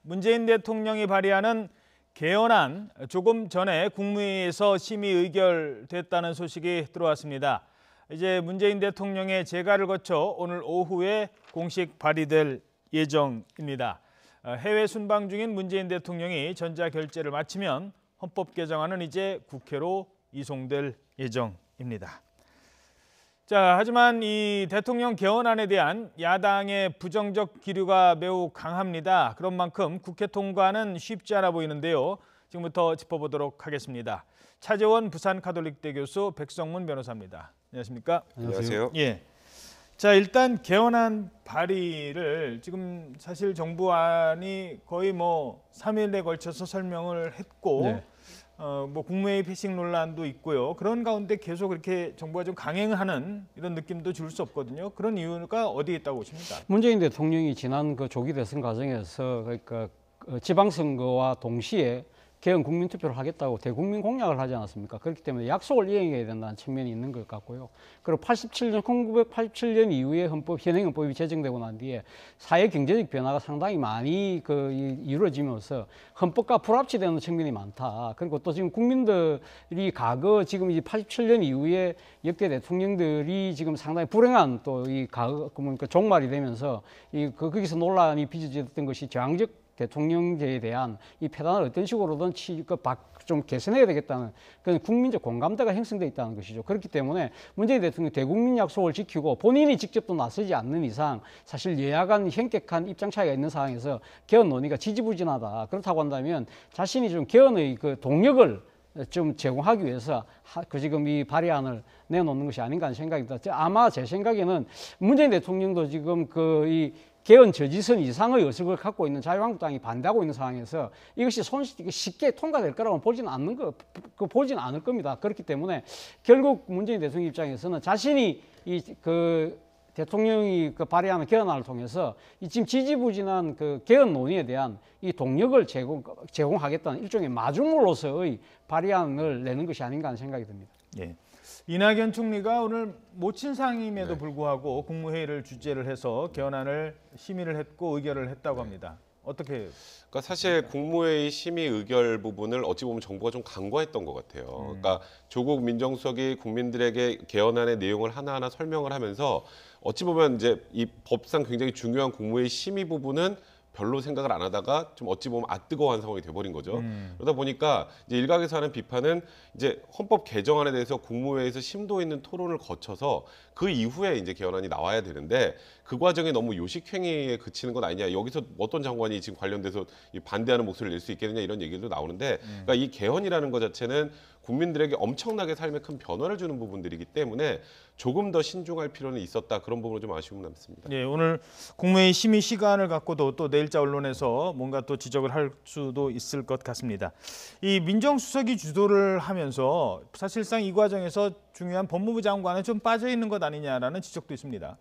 문재인 대통령이 발의하는 개헌안 조금 전에 국무회의에서 심의 의결됐다는 소식이 들어왔습니다. 이제 문재인 대통령의 재가를 거쳐 오늘 오후에 공식 발의될 예정입니다. 해외 순방 중인 문재인 대통령이 전자결재를 마치면 헌법 개정안은 이제 국회로 이송될 예정입니다. 자, 하지만 이 대통령 개헌안에 대한 야당의 부정적 기류가 매우 강합니다. 그런 만큼 국회 통과는 쉽지 않아 보이는데요. 지금부터 짚어보도록 하겠습니다. 차재원 부산가톨릭대 교수, 백성문 변호사입니다. 안녕하십니까? 안녕하세요. 예. 자, 일단 개헌안 발의를 지금 사실 정부안이 거의 3일에 걸쳐서 설명을 했고 네. 국무회의 패싱 논란도 있고요. 그런 가운데 계속 그렇게 정부가 좀 강행하는 이런 느낌도 줄 수 없거든요. 그런 이유가 어디에 있다고 보십니까? 문재인 대통령이 지난 조기 대선 과정에서 그러니까 지방선거와 동시에 개헌 국민투표를 하겠다고 대국민 공약을 하지 않았습니까? 그렇기 때문에 약속을 이행해야 된다는 측면이 있는 것 같고요. 그리고 1987년 이후에 현행 헌법이 제정되고 난 뒤에 사회 경제적 변화가 상당히 많이 이루어지면서 헌법과 불합치되는 측면이 많다. 그리고 또 지금 국민들이 과거 지금 이 87년 이후에 역대 대통령들이 지금 상당히 불행한 또 이 그러니까 종말이 되면서 거기서 논란이 빚어졌던 것이 저항적 대통령제에 대한 이 폐단을 어떤 식으로든 좀 개선해야 되겠다는 그런 국민적 공감대가 형성돼 있다는 것이죠. 그렇기 때문에 문재인 대통령이 대국민 약속을 지키고 본인이 직접 또 나서지 않는 이상 사실 여야 간 현격한 입장 차이가 있는 상황에서 개헌 논의가 지지부진하다. 그렇다고 한다면 자신이 좀 개헌의 동력을 좀 제공하기 위해서 지금 이 발의안을 내놓는 것이 아닌가 하는 생각입니다. 아마 제 생각에는 문재인 대통령도 지금 이 개헌 저지선 이상의 의석을 갖고 있는 자유한국당이 반대하고 있는 상황에서 이것이 쉽게 통과될 거라고 보지는 않을 겁니다. 그렇기 때문에 결국 문재인 대통령 입장에서는 자신이 대통령이 발의하는 개헌안을 통해서 지금 지지부진한 개헌 논의에 대한 이 동력을 제공하겠다는 일종의 마중물로서의 발의안을 내는 것이 아닌가 하는 생각이 듭니다. 예. 이낙연 총리가 오늘 모친 상임에도 불구하고 국무회의를 주재를 해서 개헌안을 심의를 했고 의결을 했다고 합니다. 어떻게? 그러니까 사실 국무회의 심의 의결 부분을 어찌 보면 정부가 좀 간과했던 것 같아요. 그러니까 조국 민정수석이 국민들에게 개헌안의 내용을 하나하나 설명을 하면서 어찌 보면 이제 이 법상 굉장히 중요한 국무회의 심의 부분은 별로 생각을 안 하다가 좀 어찌 보면 뜨거워한 상황이 돼버린 거죠. 그러다 보니까 이제 일각에서 하는 비판은 이제 헌법 개정안에 대해서 국무회의에서 심도 있는 토론을 거쳐서 그 이후에 이제 개헌안이 나와야 되는데 그 과정에 너무 요식행위에 그치는 건 아니냐. 여기서 어떤 장관이 지금 관련돼서 반대하는 목소리를 낼 수 있겠느냐 이런 얘기도 나오는데 그러니까 이 개헌이라는 것 자체는 국민들에게 엄청나게 삶에 큰 변화를 주는 부분들이기 때문에 조금 더 신중할 필요는 있었다. 그런 부분은 좀 아쉬움 남습니다. 네, 오늘 국무회의 심의 시간을 갖고도 또 내일자 언론에서 뭔가 또 지적을 할 수도 있을 것 같습니다. 이 민정수석이 주도를 하면서 사실상 이 과정에서 중요한 법무부 장관은 좀 빠져 있는 것 아니냐라는 지적도 있습니다.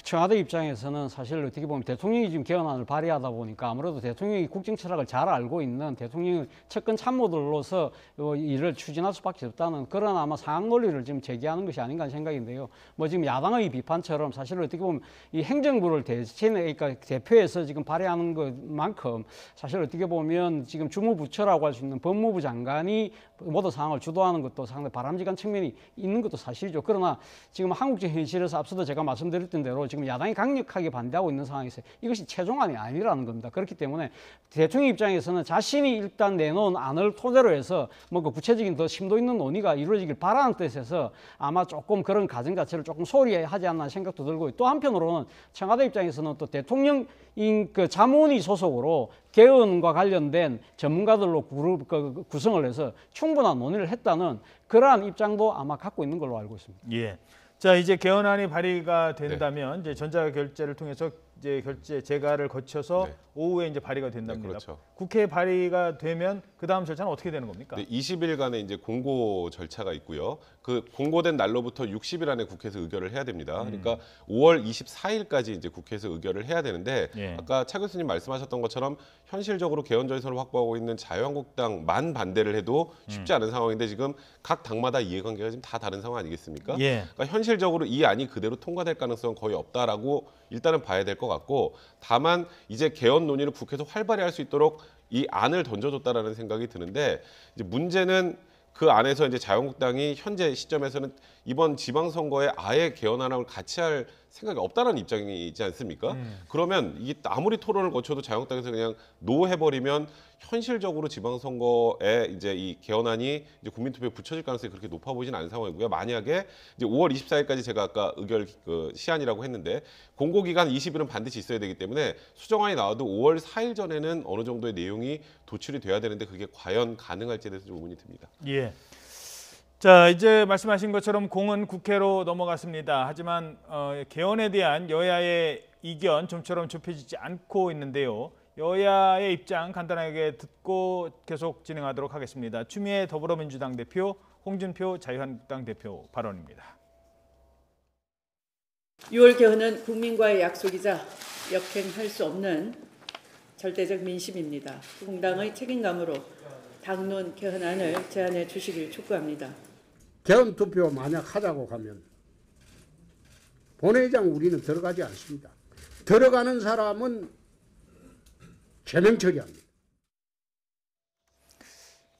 청와대 입장에서는 사실 어떻게 보면 대통령이 지금 개헌안을 발의하다 보니까 아무래도 대통령이 국정 철학을 잘 알고 있는 대통령의 측근 참모들로서 일을 추진할 수밖에 없다는 그런 아마 상황 논리를 지금 제기하는 것이 아닌가 하는 생각인데요. 지금 야당의 비판처럼 사실 어떻게 보면 이 행정부를 그러니까 대표해서 지금 발의하는 것만큼 사실 어떻게 보면 지금 주무부처라고 할 수 있는 법무부 장관이 모든 상황을 주도하는 것도 상당히 바람직한 측면이 있는 것도 사실이죠. 그러나 지금 한국적 현실에서 앞서도 제가 말씀드렸던 대로 지금 야당이 강력하게 반대하고 있는 상황에서 이것이 최종안이 아니라는 겁니다. 그렇기 때문에 대통령 입장에서는 자신이 일단 내놓은 안을 토대로 해서 구체적인 더 심도 있는 논의가 이루어지길 바라는 뜻에서 아마 조금 그런 가정 자체를 조금 소홀히 하지 않나 생각도 들고 또 한편으로는 청와대 입장에서는 또 대통령인 자문위 소속으로 개헌과 관련된 전문가들로 구성을 해서 충분한 논의를 했다는 그러한 입장도 아마 갖고 있는 걸로 알고 있습니다. 예. 자, 이제 개헌안이 발의가 된다면 이제 전자결재를 통해서 이제 재가를 거쳐서 오후에 이제 발의가 된답니다. 그렇죠. 국회에 발의가 되면 그 다음 절차는 어떻게 되는 겁니까? 20일간의 이제 공고 절차가 있고요. 그 공고된 날로부터 60일 안에 국회에서 의결을 해야 됩니다. 그러니까 5월 24일까지 이제 국회에서 의결을 해야 되는데 아까 차 교수님 말씀하셨던 것처럼 현실적으로 개헌 전선을 확보하고 있는 자유한국당만 반대를 해도 쉽지 않은 상황인데 지금 각 당마다 이해관계가 지금 다 다른 상황 아니겠습니까? 그러니까 현실적으로 이 안이 그대로 통과될 가능성은 거의 없다라고 일단은 봐야 될 것 것 같고 다만 이제 개헌 논의를 국회에서 활발히 할 수 있도록 이 안을 던져줬다라는 생각이 드는데 이제 문제는 그 안에서 이제 자유한국당이 현재 시점에서는 이번 지방선거에 아예 개헌안을 같이 할 생각이 없다는 입장이지 않습니까? 그러면 이게 아무리 토론을 거쳐도 자유한국당에서 그냥 노 해버리면 현실적으로 지방선거에 이제 이 개헌안이 이제 국민투표에 붙여질 가능성이 그렇게 높아 보이진 않은 상황이고요. 만약에 이제 5월 24일까지 제가 아까 의결 시한이라고 했는데 공고기간 20일은 반드시 있어야 되기 때문에 수정안이 나와도 5월 4일 전에는 어느 정도의 내용이 도출이 돼야 되는데 그게 과연 가능할지에 대해서 좀 의문이 듭니다. 예. 자, 이제 말씀하신 것처럼 공은 국회로 넘어갔습니다. 하지만 개헌에 대한 여야의 이견 좀처럼 좁혀지지 않고 있는데요. 여야의 입장 간단하게 듣고 계속 진행하도록 하겠습니다. 추미애 더불어민주당 대표, 홍준표 자유한국당 대표 발언입니다. 6월 개헌은 국민과의 약속이자 역행할 수 없는 절대적 민심입니다. 공당의 책임감으로 당론 개헌안을 제안해 주시길 촉구합니다. 개헌 투표 만약 하자고 하면 본회의장 우리는 들어가지 않습니다. 들어가는 사람은 제명 처리합니다.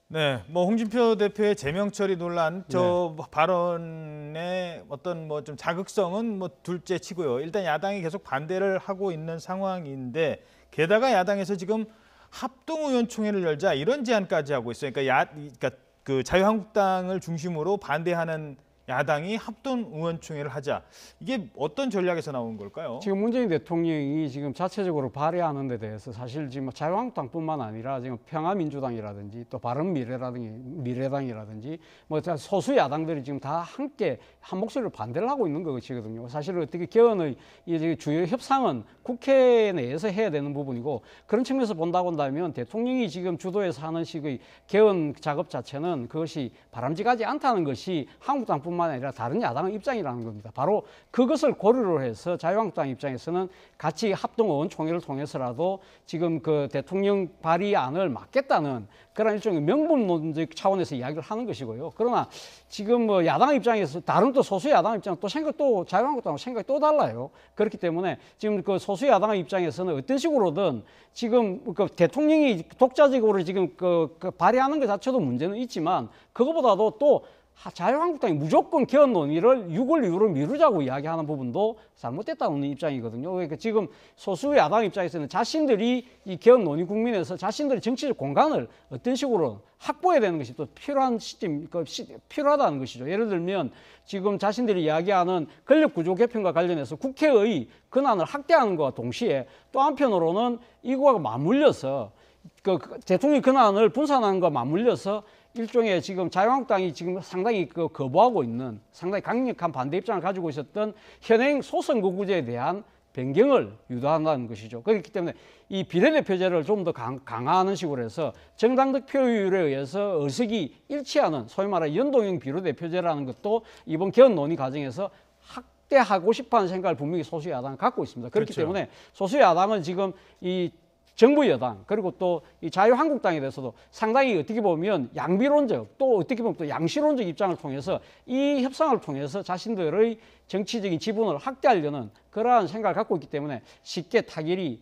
네, 뭐 홍준표 대표의 제명 처리 논란 저 발언의 어떤 뭐 좀 자극성은 뭐 둘째 치고요. 일단 야당이 계속 반대를 하고 있는 상황인데 게다가 야당에서 지금 합동의원총회를 열자 이런 제안까지 하고 있어요. 그러니까 그 자유한국당을 중심으로 반대하는 야당이 합동의원총회를 하자. 이게 어떤 전략에서 나온 걸까요? 지금 문재인 대통령이 지금 자체적으로 발의하는 데 대해서 사실 지금 자유한국당뿐만 아니라 지금 평화민주당이라든지 또 바른미래당이라든지 뭐 소수 야당들이 지금 다 함께 한 목소리로 반대를 하고 있는 것이거든요. 사실 어떻게 개헌의 이 주요 협상은 국회 내에서 해야 되는 부분이고 그런 측면에서 본다고 한다면 대통령이 지금 주도해서 하는 식의 개헌 작업 자체는 그것이 바람직하지 않다는 것이 한국당뿐만 아니라 다른 야당의 입장이라는 겁니다. 바로 그것을 고려를 해서 자유한국당 입장에서는 같이 합동의원총회를 통해서라도 지금 그 대통령 발의안을 막겠다는 그런 일종의 명분론적 차원에서 이야기를 하는 것이고요. 그러나 지금 뭐 야당 입장에서 다른 또 소수 야당 입장은 또 자유한국당하고 생각이 또 달라요. 그렇기 때문에 지금 그 소수 야당의 입장에서는 어떤 식으로든 지금 그 대통령이 독자적으로 지금 그 발의하는 것 자체도 문제는 있지만 그거보다도 또 자유한국당이 무조건 개헌 논의를 6월 이후로 미루자고 이야기하는 부분도 잘못됐다는 입장이거든요. 그러니까 지금 소수 야당 입장에서는 자신들이 이 개헌 논의 국면에서 자신들의 정치적 공간을 어떤 식으로 확보해야 되는 것이 또 필요한 필요하다는 것이죠. 예를 들면 지금 자신들이 이야기하는 권력구조 개편과 관련해서 국회의 권한을 확대하는 것과 동시에 또 한편으로는 이거와 맞물려서 그 대통령 권한을 분산하는 것과 맞물려서 일종의 지금 자유한국당이 지금 상당히 거부하고 있는 상당히 강력한 반대 입장을 가지고 있었던 현행 소선거구제에 대한 변경을 유도한다는 것이죠. 그렇기 때문에 이 비례대표제를 좀 더 강화하는 식으로 해서 정당적 표율에 의해서 의석이 일치하는 소위 말하는 연동형 비례대표제라는 것도 이번 개헌 논의 과정에서 확대하고 싶어하는 생각을 분명히 소수 야당은 갖고 있습니다. 그렇기 그렇죠. 때문에 소수 야당은 지금 이 정부 여당 그리고 또 이 자유한국당에 대해서도 상당히 어떻게 보면 양비론적 또 어떻게 보면 또 양시론적 입장을 통해서 이 협상을 통해서 자신들의 정치적인 지분을 확대하려는 그러한 생각을 갖고 있기 때문에 쉽게 타결이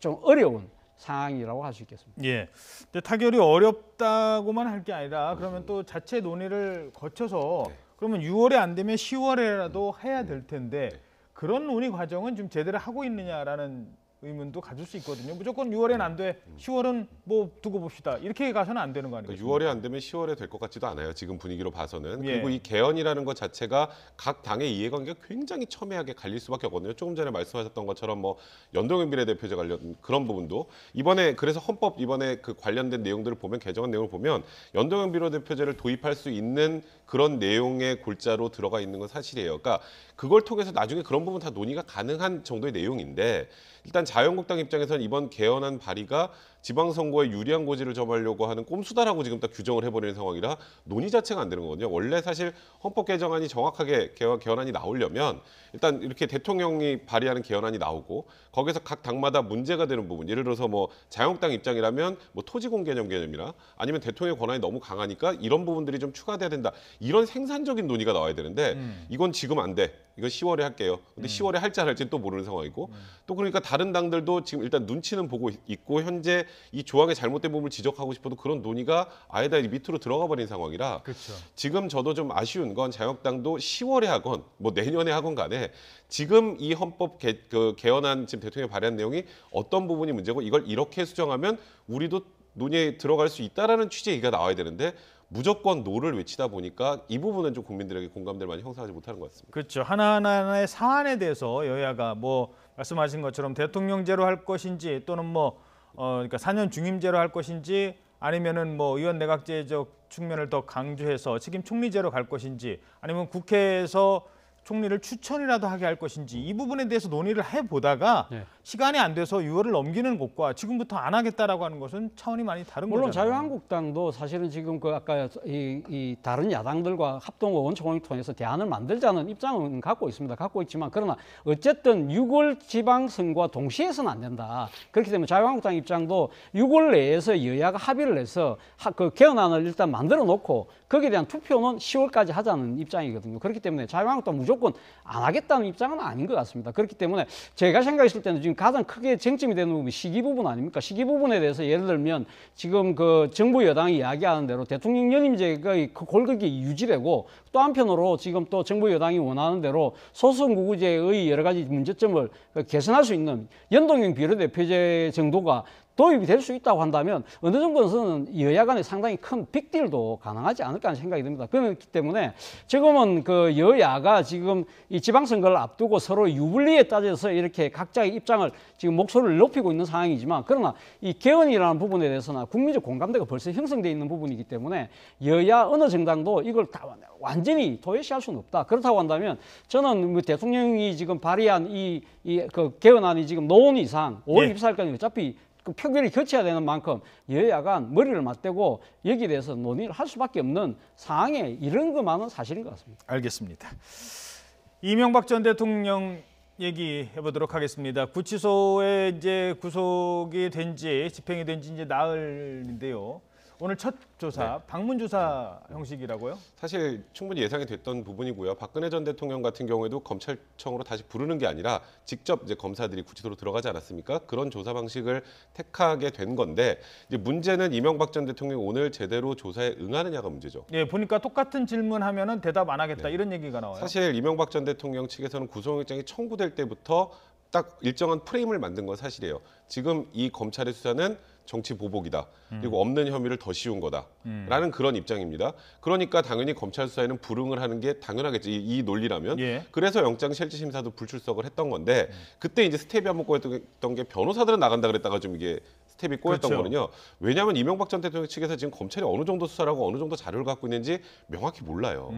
좀 어려운 상황이라고 할 수 있겠습니다. 예. 근데 타결이 어렵다고만 할 게 아니라 그러면 또 자체 논의를 거쳐서 그러면 6월에 안 되면 10월에라도 해야 될 텐데 그런 논의 과정은 좀 제대로 하고 있느냐라는 의문도 가질 수 있거든요. 무조건 6월엔 안 돼. 10월은 뭐 두고 봅시다. 이렇게 가서는 안 되는 거 아니겠습니까? 6월에 안 되면 10월에 될 것 같지도 않아요. 지금 분위기로 봐서는. 예. 그리고 이 개헌이라는 것 자체가 각 당의 이해관계가 굉장히 첨예하게 갈릴 수밖에 없거든요. 조금 전에 말씀하셨던 것처럼 뭐 연동형 비례대표제 관련 그런 부분도 이번에 그래서 헌법 이번에 그 관련된 내용들을 보면 개정안 내용을 보면 연동형 비례대표제를 도입할 수 있는 그런 내용의 골자로 들어가 있는 건 사실이에요. 그러니까 그걸 통해서 나중에 그런 부분 다 논의가 가능한 정도의 내용인데 일단 자유한국당 입장에서는 이번 개헌안 발의가 지방선거에 유리한 고지를 점하려고 하는 꼼수다라고 지금 딱 규정을 해버리는 상황이라 논의 자체가 안 되는 거거든요. 원래 사실 헌법 개정안이 정확하게 개헌안이 나오려면 일단 이렇게 대통령이 발의하는 개헌안이 나오고 거기서 각 당마다 문제가 되는 부분, 예를 들어서 뭐 자유한국당 입장이라면 뭐 토지공개념이나 아니면 대통령의 권한이 너무 강하니까 이런 부분들이 좀 추가돼야 된다. 이런 생산적인 논의가 나와야 되는데 이건 지금 안 돼. 이건 10월에 할게요. 근데 10월에 할지 안 할지는 또 모르는 상황이고 또 그러니까 다른 당들도 지금 일단 눈치는 보고 있고 현재 이 조항의 잘못된 부분을 지적하고 싶어도 그런 논의가 아예 다 밑으로 들어가 버린 상황이라 그렇죠. 지금 저도 좀 아쉬운 건 자유한국당도 10월에 하건 뭐 내년에 하건 간에 지금 이 헌법 개헌안 지금 대통령이 발의한 내용이 어떤 부분이 문제고 이걸 이렇게 수정하면 우리도 논의에 들어갈 수 있다라는 취지의 얘기가 나와야 되는데 무조건 노를 외치다 보니까 이 부분은 좀 국민들에게 공감대를 많이 형성하지 못하는 것 같습니다. 그렇죠. 하나하나의 사안에 대해서 여야가 뭐 말씀하신 것처럼 대통령제로 할 것인지 또는 뭐 그러니까 4년 중임제로 할 것인지 아니면은 뭐 의원 내각제적 측면을 더 강조해서 책임 총리제로 갈 것인지 아니면 국회에서 총리를 추천이라도 하게 할 것인지 이 부분에 대해서 논의를 해보다가 네. 시간이 안 돼서 6월을 넘기는 것과 지금부터 안 하겠다라고 하는 것은 차원이 많이 다른 물론 거잖아요. 자유한국당도 사실은 지금 그 아까 이 다른 야당들과 합동 의원총회를 통해서 대안을 만들자는 입장은 갖고 있습니다. 갖고 있지만 그러나 어쨌든 6월 지방선거와 동시에서는 안 된다. 그렇기 때문에 자유한국당 입장도 6월 내에서 여야가 합의를 해서 그 개헌안을 일단 만들어 놓고 거기에 대한 투표는 10월까지 하자는 입장이거든요. 그렇기 때문에 자유한국당 무조건 안 하겠다는 입장은 아닌 것 같습니다. 그렇기 때문에 제가 생각했을 때는 지금 가장 크게 쟁점이 되는 부분이 시기 부분 아닙니까? 시기 부분에 대해서 예를 들면 지금 그 정부 여당이 이야기하는 대로 대통령 연임제가 그 골격이 유지되고 또 한편으로 지금 또 정부 여당이 원하는 대로 소선구구제의 여러 가지 문제점을 개선할 수 있는 연동형 비례대표제 정도가 도입이 될 수 있다고 한다면 어느 정도는 여야 간에 상당히 큰 빅딜도 가능하지 않을까 하는 생각이 듭니다. 그렇기 때문에 지금은 그 여야가 지금 이 지방선거를 앞두고 서로 유불리에 따져서 이렇게 각자의 입장을 지금 목소리를 높이고 있는 상황이지만 그러나 이 개헌이라는 부분에 대해서는 국민적 공감대가 벌써 형성되어 있는 부분이기 때문에 여야 어느 정당도 이걸 다 완전히 도외시할 수는 없다. 그렇다고 한다면 저는 뭐 대통령이 지금 발의한 그 개헌안이 지금 놓은 이상 5월 24일까지 어차피 그 표결이 거쳐야 되는 만큼 여야가 머리를 맞대고 여기에 대해서 논의를 할 수밖에 없는 상황에 이런 것만은 사실인 것 같습니다. 알겠습니다. 이명박 전 대통령 얘기해 보도록 하겠습니다. 구치소에 이제 구속이 된지 집행이 된지 이제 나흘인데요. 오늘 첫 조사, 방문 조사 형식이라고요? 사실 충분히 예상이 됐던 부분이고요. 박근혜 전 대통령 같은 경우에도 검찰청으로 다시 부르는 게 아니라 직접 이제 검사들이 구치소로 들어가지 않았습니까? 그런 조사 방식을 택하게 된 건데 이제 문제는 이명박 전 대통령이 오늘 제대로 조사에 응하느냐가 문제죠. 예, 보니까 똑같은 질문하면은 대답 안 하겠다 이런 얘기가 나와요. 사실 이명박 전 대통령 측에서는 구속영장이 청구될 때부터 딱 일정한 프레임을 만든 건 사실이에요. 지금 이 검찰의 수사는 정치 보복이다. 그리고 없는 혐의를 더 씌운 거다라는 그런 입장입니다. 그러니까 당연히 검찰 수사에는 불응을 하는 게 당연하겠죠. 이 논리라면. 예. 그래서 영장실질심사도 불출석을 했던 건데 그때 이제 스텝이 한번 꼬였던 게 변호사들은 나간다 그랬다가 좀 이게 스텝이 꼬였던 그렇죠. 거는요. 왜냐하면 이명박 전 대통령 측에서 지금 검찰이 어느 정도 수사를 하고 어느 정도 자료를 갖고 있는지 명확히 몰라요.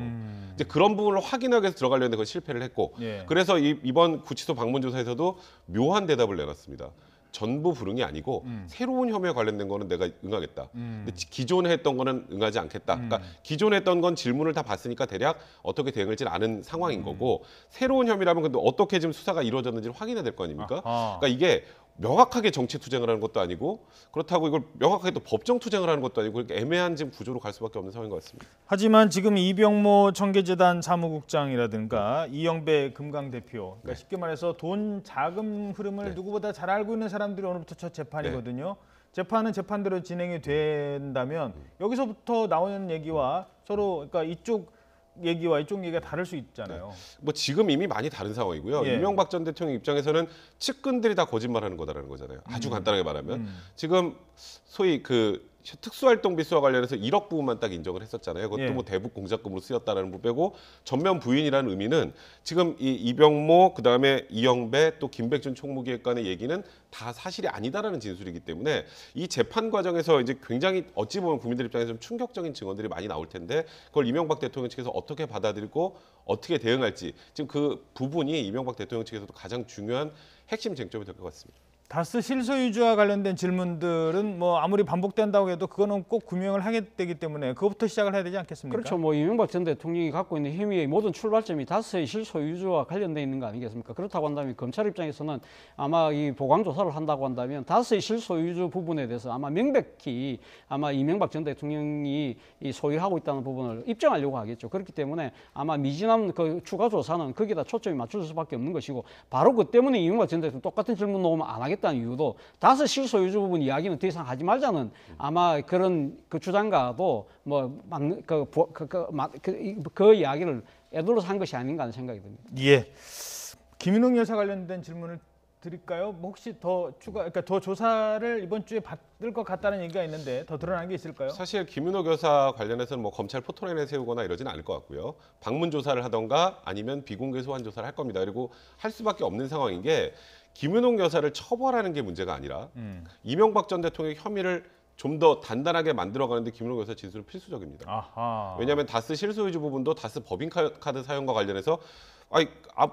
이제 그런 부분을 확인하기 위해서 들어가려는데 그걸 실패를 했고 예. 그래서 이번 구치소 방문 조사에서도 묘한 대답을 내놨습니다. 전부 불응이 아니고 새로운 혐의에 관련된 거는 내가 응하겠다. 근데 기존에 했던 거는 응하지 않겠다. 그러니까 기존에 했던 건 질문을 다 봤으니까 대략 어떻게 대응할지는 아는 상황인 거고 새로운 혐의라면 근데 어떻게 지금 수사가 이루어졌는지를 확인해야 될 거 아닙니까? 그러니까 이게 명확하게 정치 투쟁을 하는 것도 아니고 그렇다고 이걸 명확하게 또 법정 투쟁을 하는 것도 아니고 그러니까 애매한 지금 구조로 갈 수밖에 없는 상황인 것 같습니다. 하지만 지금 이병모 청계재단 사무국장이라든가 이영배 금강 대표, 그러니까 쉽게 말해서 돈 자금 흐름을 누구보다 잘 알고 있는 사람들이 오늘부터 첫 재판이거든요. 재판은 재판대로 진행이 된다면 여기서부터 나오는 얘기와 서로 그러니까 이쪽 얘기와 이쪽 얘기가 다를 수 있잖아요. 뭐 지금 이미 많이 다른 상황이고요. 예. 이명박 전 대통령 입장에서는 측근들이 다 거짓말하는 거다라는 거잖아요. 아주 간단하게 말하면 지금 소위 그 특수활동비 수와 관련해서 1억 부분만 딱 인정을 했었잖아요. 그것도 예. 뭐 대북 공작금으로 쓰였다라는 부분 빼고 전면 부인이라는 의미는 지금 이 이병모 그다음에 이영배 또 김백준 총무기획관의 얘기는 다 사실이 아니다라는 진술이기 때문에 이 재판 과정에서 이제 굉장히 어찌 보면 국민들 입장에서 좀 충격적인 증언들이 많이 나올 텐데 그걸 이명박 대통령 측에서 어떻게 받아들이고 어떻게 대응할지 지금 그 부분이 이명박 대통령 측에서도 가장 중요한 핵심 쟁점이 될 것 같습니다. 다스 실소유주와 관련된 질문들은 뭐 아무리 반복된다고 해도 그거는 꼭 규명을 하게 되기 때문에 그것부터 시작을 해야 되지 않겠습니까? 그렇죠. 뭐 이명박 전 대통령이 갖고 있는 혐의의 모든 출발점이 다스의 실소유주와 관련돼 있는 거 아니겠습니까? 그렇다고 한다면 검찰 입장에서는 아마 이 보강 조사를 한다고 한다면 다스의 실소유주 부분에 대해서 아마 명백히 아마 이명박 전 대통령이 이 소유하고 있다는 부분을 입증하려고 하겠죠. 그렇기 때문에 아마 미진한 그 추가 조사는 거기다 초점이 맞출 수밖에 없는 것이고, 바로 그 때문에 이명박 전 대통령 똑같은 질문 놓으면 안 하겠다는 이유도 다스 실소유주 부분 이야기는 더 이상 하지 말자는 아마 그런 그 주장과도 뭐 맞는 그 이야기를 애들로 한 것이 아닌가 하는 생각이 듭니다. 예. 김인홍 여사 관련된 질문을 드릴까요? 뭐 혹시 더 그러니까 더 조사를 이번 주에 받을 것 같다는 얘기가 있는데 더 드러난 게 있을까요? 사실 김은옥 여사 관련해서는 뭐 검찰 포토라인에 세우거나 이러지는 않을 것 같고요. 방문 조사를 하던가 아니면 비공개 소환 조사를 할 겁니다. 그리고 할 수밖에 없는 상황인 게 김은옥 여사를 처벌하는 게 문제가 아니라 이명박 전 대통령의 혐의를 좀 더 단단하게 만들어가는데 김은옥 여사 진술은 필수적입니다. 아하. 왜냐하면 다스 실소유주 부분도 다스 법인카드 사용과 관련해서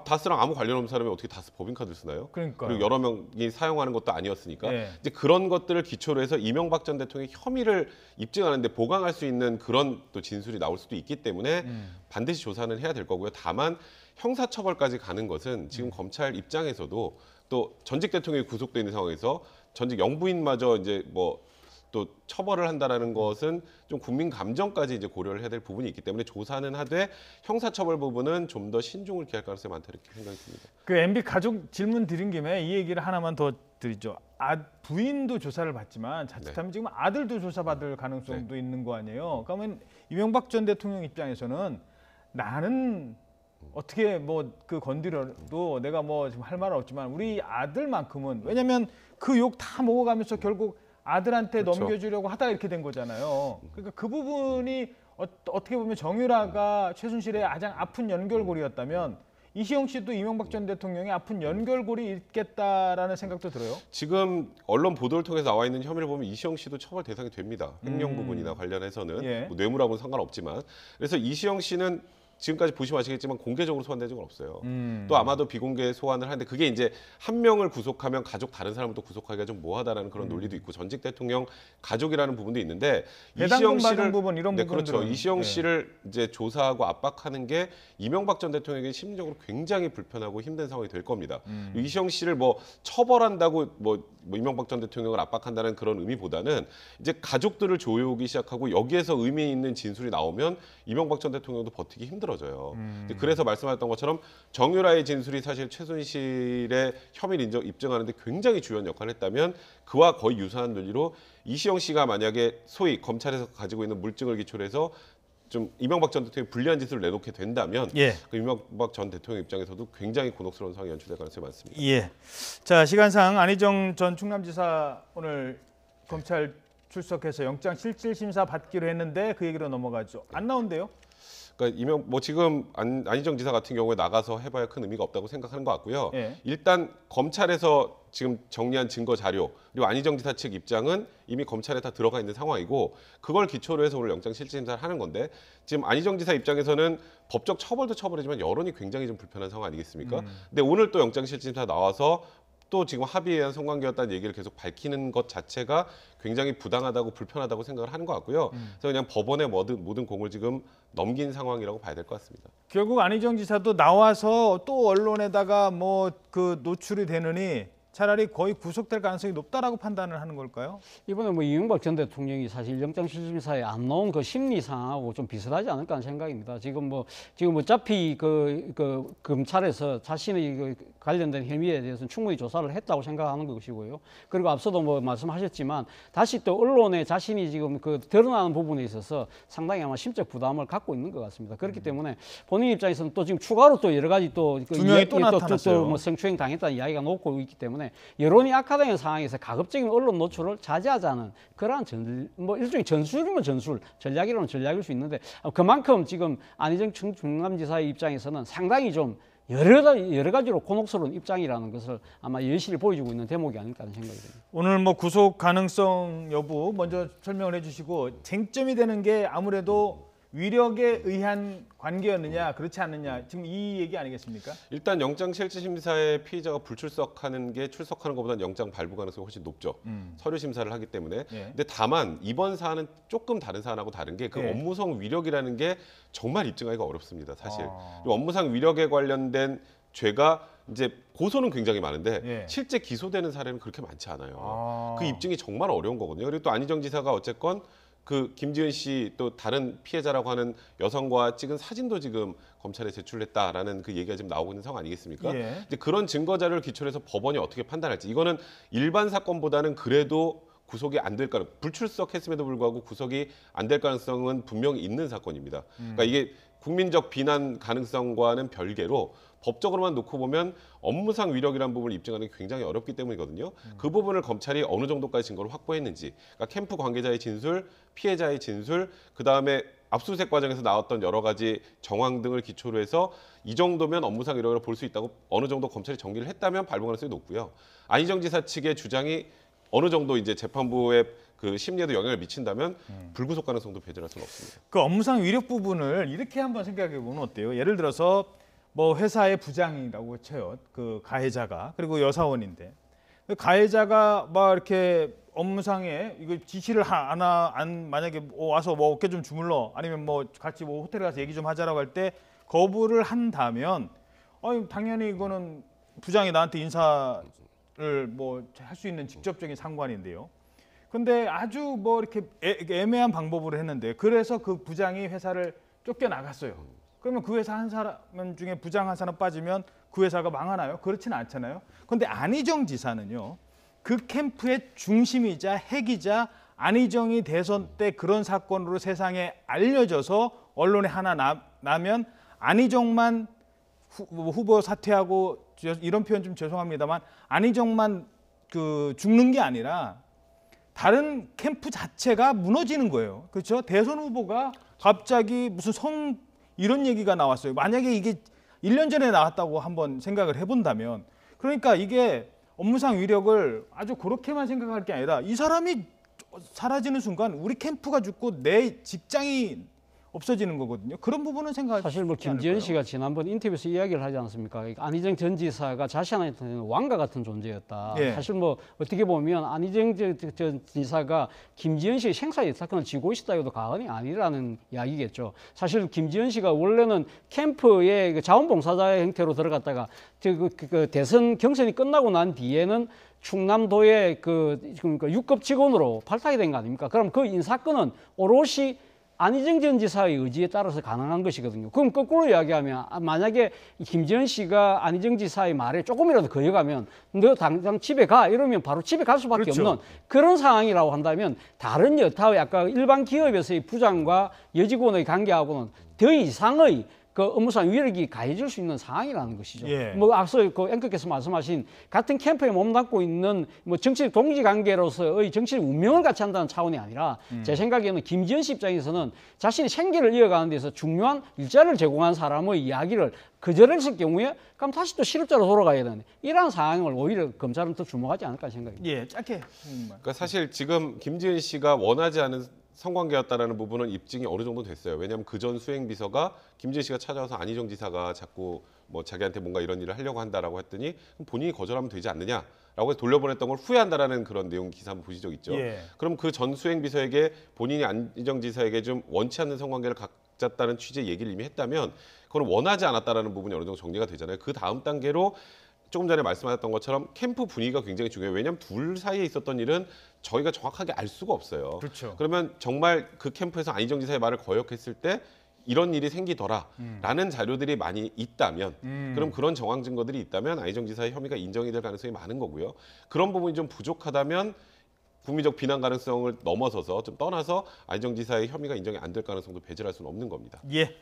다스랑 아무 관련 없는 사람이 어떻게 다스 법인카드를 쓰나요? 그러니까요. 그리고 여러 명이 사용하는 것도 아니었으니까 네. 이제 그런 것들을 기초로 해서 이명박 전 대통령의 혐의를 입증하는데 보강할 수 있는 그런 또 진술이 나올 수도 있기 때문에 반드시 조사는 해야 될 거고요. 다만 형사처벌까지 가는 것은 지금 검찰 입장에서도 또 전직 대통령이 구속돼 있는 상황에서 전직 영부인마저 이제 뭐 또 처벌을 한다라는 것은 좀 국민 감정까지 이제 고려를 해야 될 부분이 있기 때문에 조사는 하되 형사처벌 부분은 좀 더 신중을 기할 가능성이 많다 이렇게 생각이 듭니다. 그 MB 가족 질문 드린 김에 이 얘기를 하나만 더 드리죠. 부인도 조사를 받지만 자칫하면 지금 아들도 조사받을 가능성도 있는 거 아니에요. 그러면 이명박 전 대통령 입장에서는 나는 어떻게 뭐 그 건드려도 내가 뭐 지금 할 말은 없지만 우리 아들만큼은, 왜냐면 그 욕 다 먹어가면서 결국 아들한테 그렇죠. 넘겨주려고 하다가 이렇게 된 거잖아요. 그러니까 그 부분이 어떻게 보면 정유라가 최순실의 가장 아픈 연결고리였다면 이시영 씨도 이명박 전 대통령의 아픈 연결고리 있겠다라는 생각도 들어요. 지금 언론 보도를 통해서 나와 있는 혐의를 보면 이시영 씨도 처벌 대상이 됩니다. 횡령 부분이나 관련해서는 예. 뭐 뇌물하고는 상관없지만, 그래서 이시영 씨는 지금까지 보시면 아시겠지만 공개적으로 소환된 적은 없어요. 또 아마도 비공개 소환을 하는데 그게 이제 한 명을 구속하면 가족 다른 사람을 또 구속하기가 좀 뭐하다라는 그런 논리도 있고 전직 대통령 가족이라는 부분도 있는데 배당금 받은 부분 이런 네, 부분들은 그렇죠. 이시영 네. 씨를 이제 조사하고 압박하는 게 이명박 전 대통령에게 심리적으로 굉장히 불편하고 힘든 상황이 될 겁니다. 이시영 씨를 뭐 처벌한다고 뭐 이명박 전 대통령을 압박한다는 그런 의미보다는 이제 가족들을 조여오기 시작하고 여기에서 의미 있는 진술이 나오면 이명박 전 대통령도 버티기 힘들어져요. 그래서 말씀하셨던 것처럼 정유라의 진술이 사실 최순실의 혐의를 입증하는데 굉장히 중요한 역할을 했다면 그와 거의 유사한 논리로 이시영 씨가 만약에 소위 검찰에서 가지고 있는 물증을 기초로 해서 좀 이명박 전 대통령이 불리한 짓을 내놓게 된다면 예. 그 이명박 전 대통령 입장에서도 굉장히 곤혹스러운 상황이 연출될 가능성이 많습니다. 예. 자, 시간상 안희정 전 충남지사 오늘 검찰 출석해서 영장 실질 심사 받기로 했는데 그 얘기로 넘어가죠. 안 나온대요? 그러니까 지금 안희정 지사 같은 경우에 나가서 해봐야 큰 의미가 없다고 생각하는 것 같고요. 예. 일단 검찰에서 지금 정리한 증거 자료 그리고 안희정 지사 측 입장은 이미 검찰에 다 들어가 있는 상황이고 그걸 기초로 해서 오늘 영장 실질 심사를 하는 건데 지금 안희정 지사 입장에서는 법적 처벌도 처벌이지만 여론이 굉장히 좀 불편한 상황 아니겠습니까? 근데 오늘 또 영장 실질 심사 나와서 또 지금 합의에 의한 성관계였다는 얘기를 계속 밝히는 것 자체가 굉장히 부당하다고 불편하다고 생각을 하는 것 같고요. 그래서 그냥 법원의 모든 공을 지금 넘긴 상황이라고 봐야 될 것 같습니다. 결국 안희정 지사도 나와서 또 언론에다가 뭐 그 노출이 되느니 차라리 거의 구속될 가능성이 높다라고 판단을 하는 걸까요? 이번에 뭐 이명박 전 대통령이 사실 영장실질심사에 안 나온 그 심리 상황하고 좀 비슷하지 않을까 하는 생각입니다. 지금 어차피 그 검찰에서 자신의 그 관련된 혐의에 대해서는 충분히 조사를 했다고 생각하는 것이고요. 그리고 앞서도 뭐 말씀하셨지만 다시 또 언론에 자신이 지금 그 드러나는 부분에 있어서 상당히 아마 심적 부담을 갖고 있는 것 같습니다. 그렇기 때문에 본인 입장에서는 또 지금 추가로 또 여러 가지 또 중요히 또 나타났어요. 뭐 성추행 당했다는 이야기가 놓고 있기 때문에 여론이 악화되는 상황에서 가급적인 언론 노출을 자제하자는 그러한 뭐 일종의 전술이면 전술, 전략이라면 전략일 수 있는데 그만큼 지금 안희정 충남지사의 입장에서는 상당히 좀 여러 가지로 곤혹스러운 입장이라는 것을 아마 여실히 보여주고 있는 대목이 아닐까 하는 생각이 듭니다. 오늘 뭐 구속 가능성 여부 먼저 설명을 해주시고 쟁점이 되는 게 아무래도 위력에 의한 관계였느냐 그렇지 않느냐 지금 이 얘기 아니겠습니까? 일단 영장실질심사에 피의자가 불출석하는 게 출석하는 것보다는 영장 발부 가능성이 훨씬 높죠. 서류 심사를 하기 때문에. 예. 근데 다만 이번 사안은 조금 다른 사안하고 다른 게 그 예. 업무상 위력이라는 게 정말 입증하기가 어렵습니다. 사실. 아. 그리고 업무상 위력에 관련된 죄가 이제 고소는 굉장히 많은데 예. 실제 기소되는 사례는 그렇게 많지 않아요. 아. 그 입증이 정말 어려운 거거든요. 그리고 또 안희정 지사가 어쨌건 그 김지은 씨 또 다른 피해자라고 하는 여성과 찍은 사진도 지금 검찰에 제출했다라는 그 얘기가 지금 나오고 있는 상황 아니겠습니까? 예. 이제 그런 증거 자료를 기초로 해서 법원이 어떻게 판단할지 이거는 일반 사건보다는 그래도 구속이 안 될 가능 불출석했음에도 불구하고 구속이 안 될 가능성은 분명히 있는 사건입니다. 그러니까 이게 국민적 비난 가능성과는 별개로 법적으로만 놓고 보면 업무상 위력이라는 부분을 입증하는 게 굉장히 어렵기 때문이거든요. 그 부분을 검찰이 어느 정도까지 증거를 확보했는지, 그러니까 캠프 관계자의 진술, 피해자의 진술, 그 다음에 압수수색 과정에서 나왔던 여러 가지 정황 등을 기초로 해서 이 정도면 업무상 위력을 볼 수 있다고 어느 정도 검찰이 정리를 했다면 발부 가능성이 높고요. 안희정 지사 측의 주장이 어느 정도 이제 재판부의 그 심리에도 영향을 미친다면 불구속 가능성도 배제할 수는 없습니다. 그 업무상 위력 부분을 이렇게 한번 생각해 보면 어때요? 예를 들어서 뭐 회사의 부장이라고 쳐요. 그 가해자가 그리고 여사원인데 그 가해자가 막 이렇게 업무상에 이거 지시를 안 만약에 와서 뭐 어깨 좀 주물러 아니면 뭐 같이 뭐 호텔에 가서 얘기 좀 하자라고 할 때 거부를 한다면 당연히 이거는 부장이 나한테 인사를 뭐 할 수 있는 직접적인 상관인데요. 근데 아주 뭐 이렇게 애매한 방법으로 했는데 그래서 그 부장이 회사를 쫓겨나갔어요. 그러면 그 회사 한 사람 중에 부장 한 사람 빠지면 그 회사가 망하나요? 그렇지는 않잖아요. 그런데 안희정 지사는요. 그 캠프의 중심이자 핵이자 안희정이 대선 때 그런 사건으로 세상에 알려져서 언론에 하나 나면 안희정만 후보 사퇴하고 이런 표현 좀 죄송합니다만 안희정만 그 죽는 게 아니라 다른 캠프 자체가 무너지는 거예요. 그렇죠? 대선 후보가 갑자기 무슨 이런 얘기가 나왔어요. 만약에 이게 1년 전에 나왔다고 한번 생각을 해본다면 그러니까 이게 업무상 위력을 아주 그렇게만 생각할 게 아니라 이 사람이 사라지는 순간 우리 캠프가 죽고 내 직장이 없어지는 거거든요. 그런 부분은 생각하지 사실 뭐 김지은 씨가 지난번 인터뷰에서 이야기를 하지 않습니까? 안희정 전 지사가 자신한테는 왕과 같은 존재였다. 예. 사실 뭐 어떻게 보면 안희정 전 지사가 김지은 씨의 생사의 사건을 쥐고 있었다 해도 과언이 아니라는 이야기겠죠. 사실 김지은 씨가 원래는 캠프에 그 자원봉사자의 형태로 들어갔다가 그 대선 경선이 끝나고 난 뒤에는 충남도의 그 6급 직원으로 발탁이 된 거 아닙니까? 그럼 그 인사권은 오롯이 안희정 전 지사의 의지에 따라서 가능한 것이거든요. 그럼 거꾸로 이야기하면 만약에 김지은 씨가 안희정 지사의 말에 조금이라도 거여가면 너 당장 집에 가 이러면 바로 집에 갈 수밖에 그렇죠. 없는 그런 상황이라고 한다면 다른 여타의 아까 일반 기업에서의 부장과 여직원의 관계하고는 더 이상의 그 업무상 위력이 가해질 수 있는 상황이라는 것이죠. 예. 뭐 앞서 그 앵커께서 말씀하신 같은 캠프에 몸담고 있는 뭐 정치 동지 관계로서의 정치 운명을 같이 한다는 차원이 아니라 제 생각에는 김지은 씨 입장에서는 자신이 생계를 이어가는 데서 중요한 일자를 제공한 사람의 이야기를 거절했을 경우에 그럼 다시 또 실업자로 돌아가야 되는 이러한 상황을 오히려 검찰은 더 주목하지 않을까 생각입니다. 예, 짧게. 그러니까 사실 지금 김지은 씨가 원하지 않은 성관계였다라는 부분은 입증이 어느 정도 됐어요. 왜냐하면 그 전 수행비서가 김지은 씨가 찾아와서 안희정 지사가 자꾸 뭐 자기한테 뭔가 이런 일을 하려고 한다라고 했더니 그럼 본인이 거절하면 되지 않느냐라고 해서 돌려보냈던 걸 후회한다라는 그런 내용 기사 한번 보신 적 있죠. 예. 그럼 그 전 수행비서에게 본인이 안희정 지사에게 좀 원치 않는 성관계를 갖자다는 취지의 얘기를 이미 했다면 그건 원하지 않았다라는 부분이 어느 정도 정리가 되잖아요. 그 다음 단계로 조금 전에 말씀하셨던 것처럼 캠프 분위기가 굉장히 중요해요. 왜냐하면 둘 사이에 있었던 일은 저희가 정확하게 알 수가 없어요. 그렇죠. 그러면 정말 그 캠프에서 안희정 지사의 말을 거역했을 때 이런 일이 생기더라라는 자료들이 많이 있다면 그럼 그런 정황 증거들이 있다면 안희정 지사의 혐의가 인정이 될 가능성이 많은 거고요. 그런 부분이 좀 부족하다면 국민적 비난 가능성을 넘어서서 좀 떠나서 안희정 지사의 혐의가 인정이 안 될 가능성도 배제할 수는 없는 겁니다. 예.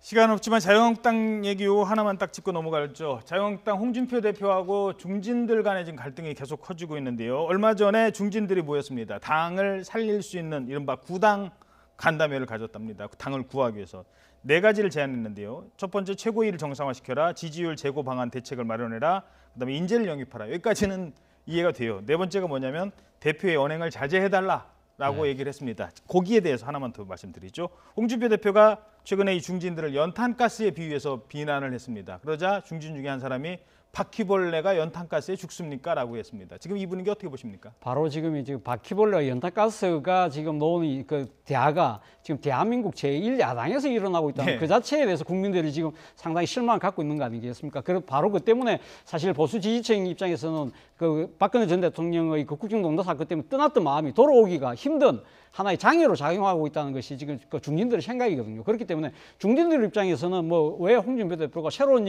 시간 없지만 자유한국당 얘기 하나만 딱 짚고 넘어갈죠. 자유한국당 홍준표 대표하고 중진들 간의 지금 갈등이 계속 커지고 있는데요. 얼마 전에 중진들이 모였습니다. 당을 살릴 수 있는 이른바 구당 간담회를 가졌답니다. 당을 구하기 위해서 4가지를 제안했는데요. 첫 번째 최고위를 정상화시켜라. 지지율 제고 방안 대책을 마련해라. 그다음에 인재를 영입하라. 여기까지는 이해가 돼요. 4번째가 뭐냐면 대표의 언행을 자제해달라. 라고 얘기를 했습니다. 거기에 대해서 하나만 더 말씀드리죠. 홍준표 대표가 최근에 이 중진들을 연탄가스에 비유해서 비난을 했습니다. 그러자 중진 중에 한 사람이 바퀴벌레가 연탄가스에 죽습니까? 라고 했습니다. 지금 이 분위기 어떻게 보십니까? 바로 지금 바퀴벌레와 연탄가스가 지금 놓은 그 대화가 지금 대한민국 제1야당에서 일어나고 있다는 네. 그 자체에 대해서 국민들이 지금 상당히 실망을 갖고 있는 거 아니겠습니까? 바로 그 때문에 사실 보수 지지층 입장에서는 그 박근혜 전 대통령의 그 국정농단 사건 때문에 떠났던 마음이 돌아오기가 힘든 하나의 장애로 작용하고 있다는 것이 지금 그 중진들의 생각이거든요. 그렇기 때문에 중진들 입장에서는 뭐 왜 홍준표 대표가 새로운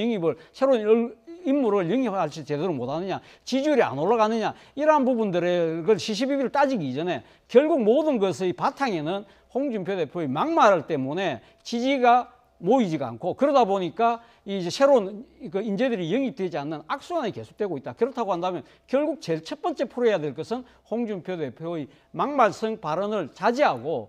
인물을 영입할지 제대로 못하느냐, 지지율이 안 올라가느냐, 이러한 부분들의 그 시시비비를 따지기 이전에 결국 모든 것의 바탕에는 홍준표 대표의 막말 때문에 지지가 모이지가 않고, 그러다 보니까 이제 새로운 그 인재들이 영입되지 않는 악순환이 계속되고 있다. 그렇다고 한다면 결국 제일 첫 번째 풀어야 될 것은 홍준표 대표의 막말성 발언을 자제하고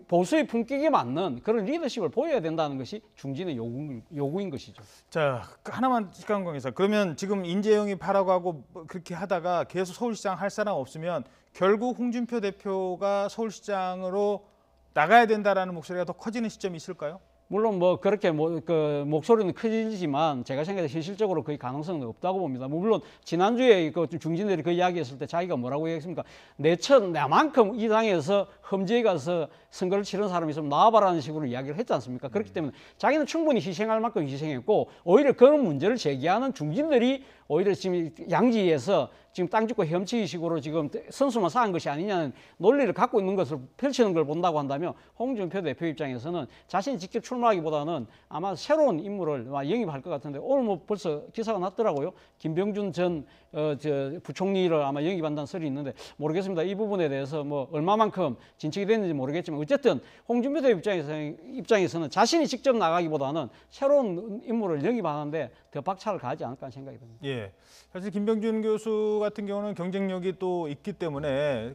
보수의 품격에 맞는 그런 리더십을 보여야 된다는 것이 중진의 요구인 것이죠. 자, 하나만 시간 관계상 그러면 지금 인재 영입하라고 하고 그렇게 하다가 계속 서울시장 할 사람 없으면 결국 홍준표 대표가 서울시장으로 나가야 된다라는 목소리가 더 커지는 시점이 있을까요? 물론 뭐 그렇게 그 목소리는 커지지만 제가 생각해 현실적으로 거의 가능성은 없다고 봅니다. 물론 지난주에 그 중진들이 그 이야기했을 때 자기가 뭐라고 얘기했습니까? 나만큼 이 당에서 험지에 가서 선거를 치른 사람이 있으면 나와봐라는 식으로 이야기를 했지 않습니까? 그렇기 때문에 자기는 충분히 희생할 만큼 희생했고, 오히려 그런 문제를 제기하는 중진들이 오히려 지금 양지에서 지금 땅 짓고 헤엄치기 식으로 지금 선수만 쌓은 것이 아니냐는 논리를 갖고 있는 것을 펼치는 걸 본다고 한다면 홍준표 대표 입장에서는 자신이 직접 출마하기보다는 아마 새로운 인물을 영입할 것 같은데, 오늘 뭐 벌써 기사가 났더라고요. 김병준 전 부총리를 아마 영입한다는 설이 있는데 모르겠습니다. 이 부분에 대해서 뭐 얼마만큼 진척이 됐는지 모르겠지만 어쨌든 홍준표 대표 입장에서는 자신이 직접 나가기보다는 새로운 인물을 영입하는데 더 박차를 가하지 않을까 하는 생각이 듭니다. 예, 사실 김병준 교수 같은 경우는 경쟁력이 또 있기 때문에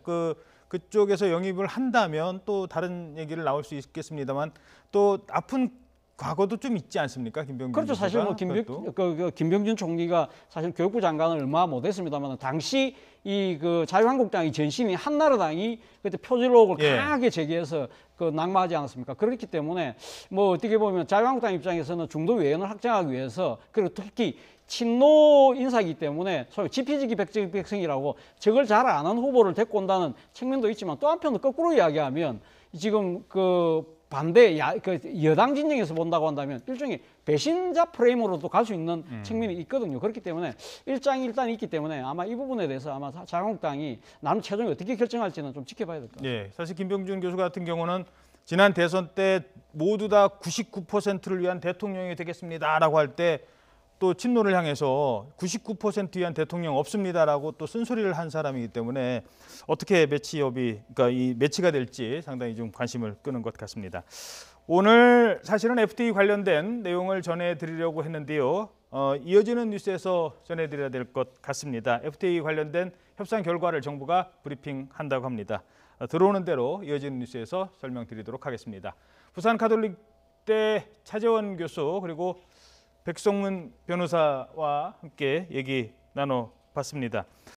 그쪽에서 영입을 한다면 또 다른 얘기를 나올 수 있겠습니다만 또 아픈 과거도 좀 있지 않습니까, 김병준? 그렇죠. 사실 뭐 김병준 총리가 사실 교육부 장관을 얼마 못했습니다만 당시 그 자유한국당의 전신이 한나라당이 그때 표절의혹을 강하게 제기해서 그 낙마하지 않았습니까? 그렇기 때문에 뭐 어떻게 보면 자유한국당 입장에서는 중도 외연을 확장하기 위해서, 그리고 특히 친노 인사이기 때문에 소위 지피지기 백성이라고 저걸 잘 아는 후보를 데리고 온다는 측면도 있지만, 또 한편으로 거꾸로 이야기하면 지금 그 여당 진영에서 본다고 한다면 일종의 배신자 프레임으로도 갈 수 있는 측면이 있거든요. 그렇기 때문에 일장일단이 있기 때문에 아마 이 부분에 대해서 아마 자유한국당이 나름 최종에 어떻게 결정할지는 좀 지켜봐야 될 것 같습니다. 예, 사실 김병준 교수 같은 경우는 지난 대선 때 모두 다 99%를 위한 대통령이 되겠습니다라고 할 때 또 친노를 향해서 99% 위한 대통령 없습니다라고 또 쓴소리를 한 사람이기 때문에 어떻게 그러니까 이 매치가 될지 상당히 좀 관심을 끄는 것 같습니다. 오늘 사실은 FTA 관련된 내용을 전해드리려고 했는데요. 이어지는 뉴스에서 전해드려야 될 것 같습니다. FTA 관련된 협상 결과를 정부가 브리핑한다고 합니다. 들어오는 대로 이어지는 뉴스에서 설명드리도록 하겠습니다. 부산 가톨릭대 차재원 교수 그리고 백성문 변호사와 함께 얘기 나눠봤습니다.